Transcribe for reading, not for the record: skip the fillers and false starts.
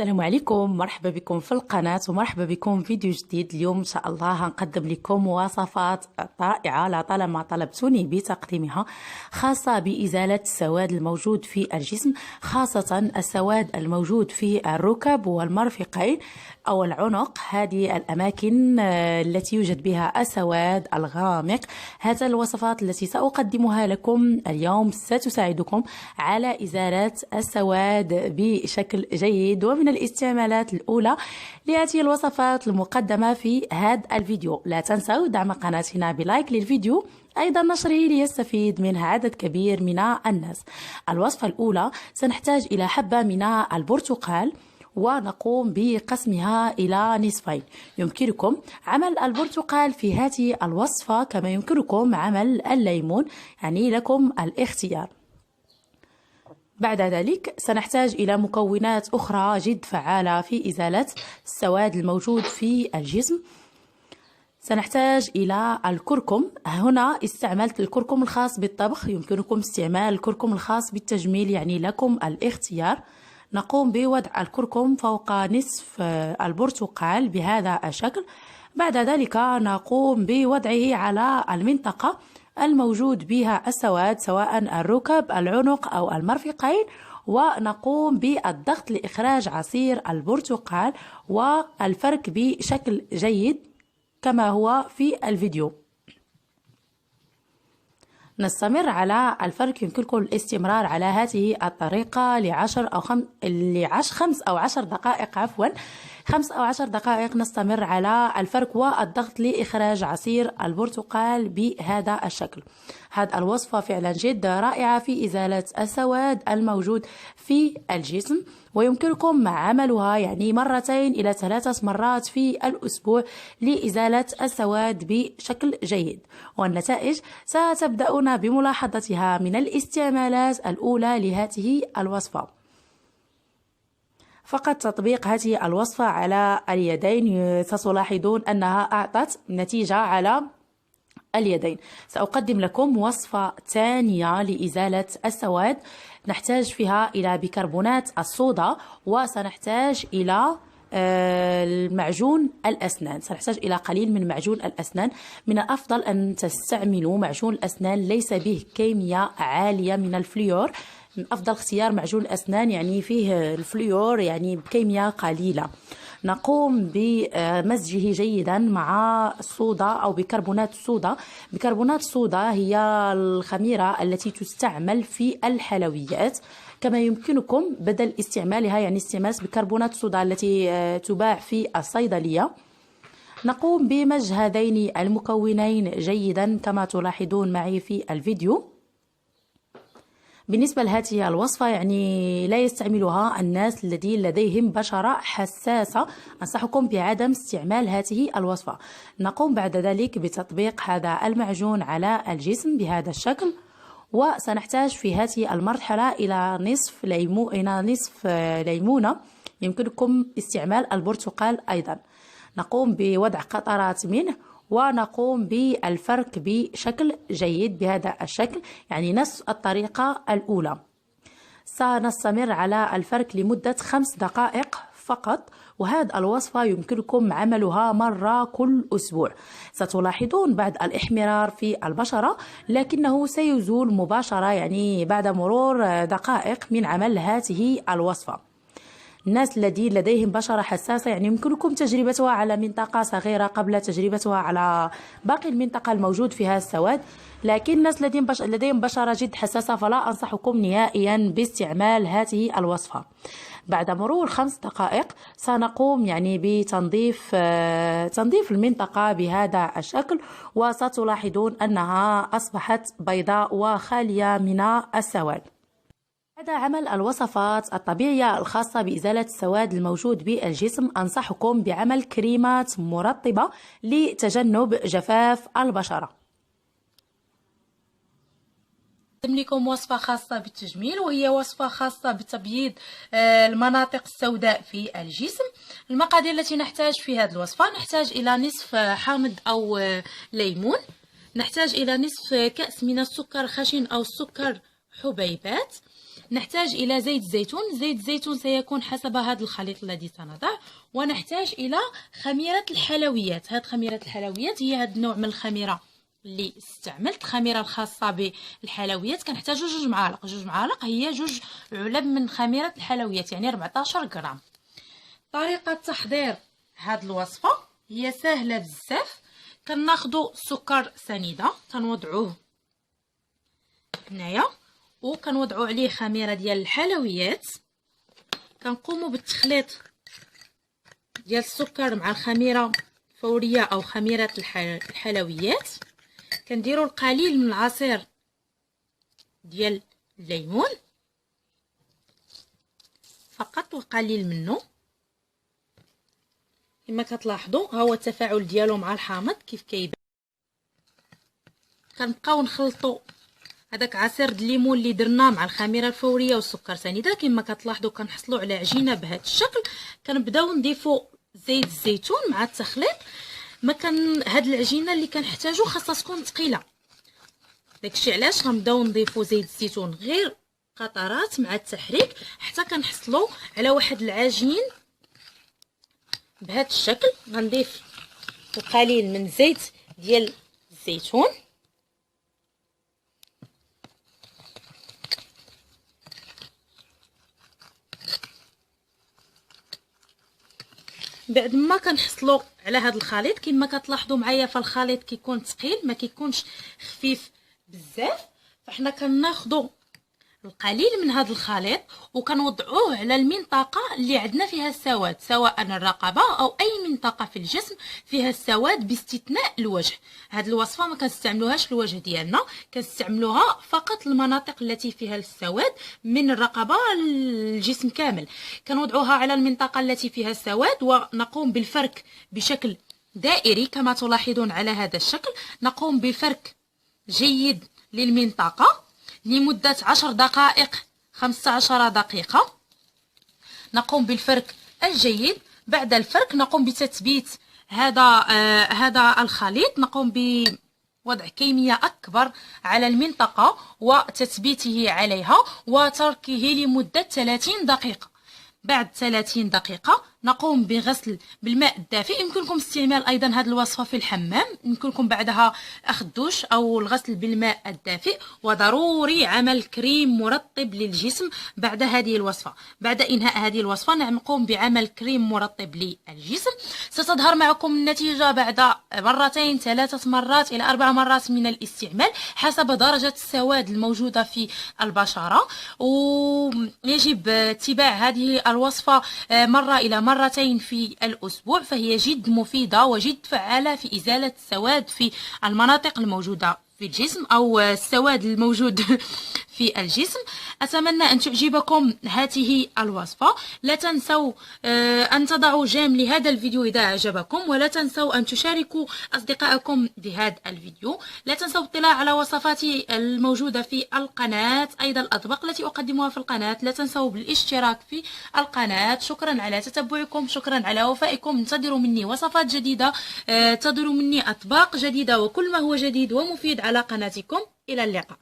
السلام عليكم، مرحبا بكم في القناة ومرحبا بكم فيديو جديد. اليوم إن شاء الله هنقدم لكم وصفات رائعة لطالما طلبتوني بتقديمها، خاصة بإزالة السواد الموجود في الجسم، خاصة السواد الموجود في الركب والمرفقين أو العنق. هذه الأماكن التي يوجد بها السواد الغامق. هذه الوصفات التي سأقدمها لكم اليوم ستساعدكم على إزالة السواد بشكل جيد. ومن الاستعمالات الأولى لهذه الوصفات المقدمة في هذا الفيديو، لا تنسوا دعم قناتنا بلايك للفيديو، أيضا نشره ليستفيد منها عدد كبير من الناس. الوصفة الأولى سنحتاج إلى حبة من البرتقال ونقوم بقسمها إلى نصفين. يمكنكم عمل البرتقال في هذه الوصفة كما يمكنكم عمل الليمون، يعني لكم الاختيار. بعد ذلك سنحتاج إلى مكونات أخرى جد فعالة في إزالة السواد الموجود في الجسم. سنحتاج إلى الكركم. هنا استعملت الكركم الخاص بالطبخ، يمكنكم استعمال الكركم الخاص بالتجميل، يعني لكم الاختيار. نقوم بوضع الكركم فوق نصف البرتقال بهذا الشكل. بعد ذلك نقوم بوضعه على المنطقة الموجود بها السواد، سواء الركب، العنق أو المرفقين، ونقوم بالضغط لإخراج عصير البرتقال والفرك بشكل جيد كما هو في الفيديو. نستمر على الفرك. يمكنكم الاستمرار على هذه الطريقة خمس أو 10 دقائق، عفوا 5 أو 10 دقائق. نستمر على الفرك والضغط لإخراج عصير البرتقال بهذا الشكل. هذه الوصفة فعلا جد رائعة في إزالة السواد الموجود في الجسم، ويمكنكم عملها يعني 2 إلى 3 مرات في الأسبوع لإزالة السواد بشكل جيد، والنتائج ستبدأون بملاحظتها من الاستعمالات الأولى لهذه الوصفة. فقط تطبيق هذه الوصفة على اليدين ستلاحظون أنها أعطت نتيجة على اليدين. سأقدم لكم وصفة ثانية لإزالة السواد، نحتاج فيها إلى بيكربونات الصودا، وسنحتاج إلى المعجون الأسنان. سنحتاج إلى قليل من معجون الأسنان. من الأفضل أن تستعملوا معجون الأسنان ليس به كمية عالية من الفليور. من أفضل اختيار معجون الأسنان يعني فيه الفليور يعني بكمية قليلة. نقوم بمزجه جيدا مع الصودا أو بيكربونات الصودا. بيكربونات الصودا هي الخميرة التي تستعمل في الحلويات، كما يمكنكم بدل استعمالها يعني استعمال بيكربونات الصودا التي تباع في الصيدلية. نقوم بمزج هذين المكونين جيدا كما تلاحظون معي في الفيديو. بالنسبة لهذه الوصفة يعني لا يستعملها الناس الذين لديهم بشرة حساسة، أنصحكم بعدم استعمال هذه الوصفة. نقوم بعد ذلك بتطبيق هذا المعجون على الجسم بهذا الشكل، وسنحتاج في هذه المرحلة إلى نصف ليمونة. يمكنكم استعمال البرتقال أيضا. نقوم بوضع قطرات منه ونقوم بالفرك بشكل جيد بهذا الشكل، يعني نفس الطريقة الأولى. سنستمر على الفرك لمدة 5 دقائق فقط، وهذه الوصفة يمكنكم عملها مرة كل أسبوع. ستلاحظون بعد الإحمرار في البشرة، لكنه سيزول مباشرة يعني بعد مرور دقائق من عمل هذه الوصفة. الناس الذين لديهم بشرة حساسة يعني يمكنكم تجربتها على منطقة صغيرة قبل تجربتها على باقي المنطقة الموجود فيها السواد، لكن الناس لديهم بشرة جد حساسة فلا أنصحكم نهائيا باستعمال هذه الوصفة. بعد مرور 5 دقائق سنقوم يعني بتنظيف المنطقة بهذا الشكل، وستلاحظون أنها أصبحت بيضاء وخالية من السواد. بعد عمل الوصفات الطبيعية الخاصة بإزالة السواد الموجود بالجسم، أنصحكم بعمل كريمات مرطبة لتجنب جفاف البشرة. أقدم لكم وصفة خاصة بالتجميل، وهي وصفة خاصة بتبييض المناطق السوداء في الجسم. المقادير التي نحتاج في هذه الوصفة: نحتاج إلى نصف حامض أو ليمون، نحتاج إلى نصف كأس من السكر خشن أو السكر حبيبات. نحتاج إلى زيت زيتون. زيت الزيتون سيكون حسب هذا الخليط الذي سنضع. ونحتاج إلى خميرة الحلويات. هذه خميرة الحلويات هي هذا النوع من الخميرة اللي استعملت، خميرة الخاصة بالحلويات. كنحتاج جوج معالق. جوج معالق هي جوج علب من خميرة الحلويات، يعني 14 غرام. طريقة تحضير هذه الوصفة هي سهلة بزاف. كناخدو سكر سنيدة كنوضعوه هنايا، وكنوضعو عليه خميرة ديال الحلويات. كنقوموا بالتخليط ديال السكر مع الخميرة الفورية او خميرة الحلويات. كنديروا القليل من العصير ديال الليمون فقط، وقليل منه كما كتلاحظوا. ها هو التفاعل ديالو مع الحامض كيف كيبان. كنبقاو نخلطوا هذاك عصير الليمون اللي درناه مع الخميره الفوريه والسكر سنيده. كما كتلاحظوا كنحصلوا على عجينه بهذا الشكل. كنبداو نضيفوا زيت الزيتون مع التخليط. ما كان هاد العجينه اللي كنحتاجو خاصها تكون ثقيله، داكشي علاش غنبداو نضيفوا زيت الزيتون غير قطرات مع التحريك حتى كنحصلوا على واحد العجين بهذا الشكل. غنضيف القليل من زيت ديال الزيتون. بعد ما كنحصلوا على هذا الخليط كما كتلاحظوا معايا، فالخليط كيكون ثقيل ما كيكونش خفيف بزاف. فاحنا كناخذوا القليل من هذا الخليط وكنوضعوه على المنطقه اللي عندنا فيها السواد، سواء الرقبه او اي منطقه في الجسم فيها السواد باستثناء الوجه. هذه الوصفه ما كنستعملوهاش الوجه ديالنا، كنستعملوها فقط المناطق التي فيها السواد من الرقبه للجسم كامل. كنوضعوها على المنطقه التي فيها السواد ونقوم بالفرك بشكل دائري كما تلاحظون على هذا الشكل. نقوم بفرك جيد للمنطقه لمدة 10 دقائق 15 دقيقة. نقوم بالفرك الجيد. بعد الفرك نقوم بتثبيت هذا الخليط. نقوم بوضع كمية أكبر على المنطقة وتثبيته عليها وتركه لمدة 30 دقيقة. بعد 30 دقيقة نقوم بغسل بالماء الدافئ. يمكنكم استعمال أيضا هذه الوصفة في الحمام، يمكنكم بعدها أخذ دوش أو الغسل بالماء الدافئ. وضروري عمل كريم مرطب للجسم بعد هذه الوصفة. بعد إنهاء هذه الوصفة نقوم بعمل كريم مرطب للجسم. ستظهر معكم النتيجة بعد مرتين 3 مرات إلى 4 مرات من الاستعمال حسب درجة السواد الموجودة في البشرة. ويجب اتباع هذه الوصفة مرة إلى مرتين في الأسبوع، فهي جد مفيدة وجد فعالة في إزالة السواد في المناطق الموجودة في الجسم أو السواد الموجود في الجسم. أتمنى أن تعجبكم هذه الوصفة. لا تنسوا أن تضعوا جيم لهذا الفيديو إذا أعجبكم، ولا تنسوا أن تشاركوا أصدقائكم بهذا الفيديو. لا تنسوا الاطلاع على وصفاتي الموجودة في القناة، أيضا الأطباق التي أقدمها في القناة. لا تنسوا بالاشتراك في القناة. شكرا على تتبعكم، شكرا على وفائكم. انتظروا مني وصفات جديدة، انتظروا مني أطباق جديدة وكل ما هو جديد ومفيد على قناتكم. إلى اللقاء.